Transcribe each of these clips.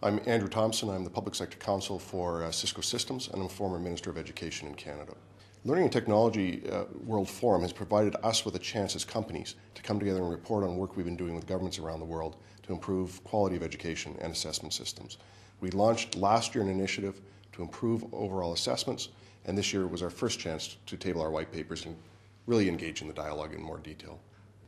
I'm Andrew Thompson. I'm the Public Sector Consul for Cisco Systems, and I'm a former Minister of Education in Canada. Learning and Technology World Forum has provided us with a chance as companies to come together and report on work we've been doing with governments around the world to improve quality of education and assessment systems. We launched last year an initiative to improve overall assessments, and this year was our first chance to table our white papers and really engage in the dialogue in more detail.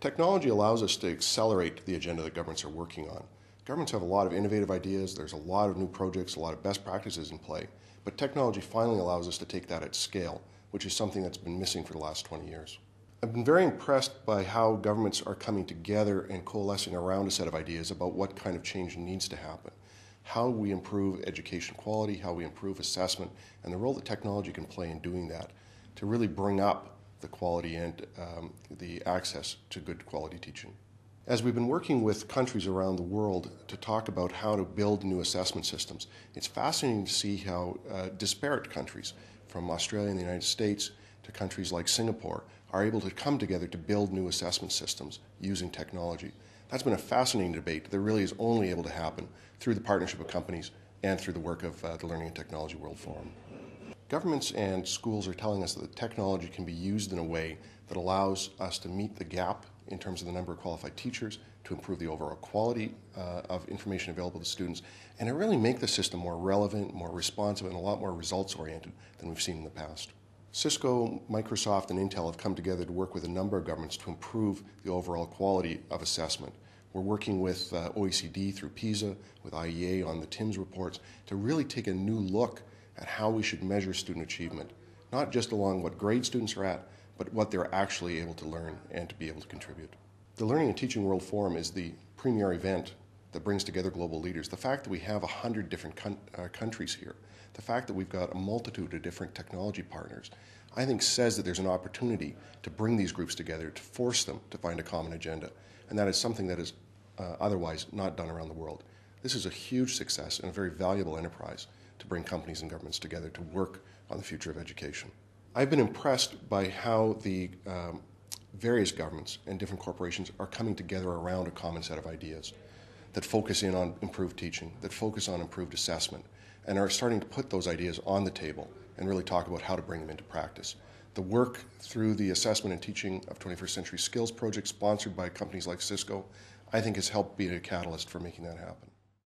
Technology allows us to accelerate the agenda that governments are working on. Governments have a lot of innovative ideas, there's a lot of new projects, a lot of best practices in play, but technology finally allows us to take that at scale, which is something that's been missing for the last 20 years. I've been very impressed by how governments are coming together and coalescing around a set of ideas about what kind of change needs to happen, how we improve education quality, how we improve assessment, and the role that technology can play in doing that to really bring up the quality and the access to good quality teaching. As we've been working with countries around the world to talk about how to build new assessment systems, it's fascinating to see how disparate countries, from Australia and the United States to countries like Singapore, are able to come together to build new assessment systems using technology. That's been a fascinating debate that really is only able to happen through the partnership of companies and through the work of the Learning and Technology World Forum. Governments and schools are telling us that the technology can be used in a way that allows us to meet the gap in terms of the number of qualified teachers, to improve the overall quality of information available to students, and to really make the system more relevant, more responsive, and a lot more results-oriented than we've seen in the past. Cisco, Microsoft, and Intel have come together to work with a number of governments to improve the overall quality of assessment. We're working with OECD through PISA, with IEA on the TIMSS reports, to really take a new look at how we should measure student achievement, not just along what grade students are at, but what they're actually able to learn and to be able to contribute. The Learning and Teaching World Forum is the premier event that brings together global leaders. The fact that we have 100 different countries here, the fact that we've got a multitude of different technology partners, I think says that there's an opportunity to bring these groups together, to force them to find a common agenda. And that is something that is otherwise not done around the world. This is a huge success and a very valuable enterprise to bring companies and governments together to work on the future of education. I've been impressed by how the various governments and different corporations are coming together around a common set of ideas that focus in on improved teaching, that focus on improved assessment, and are starting to put those ideas on the table and really talk about how to bring them into practice. The work through the Assessment and Teaching of 21st Century Skills project sponsored by companies like Cisco, I think has helped be a catalyst for making that happen.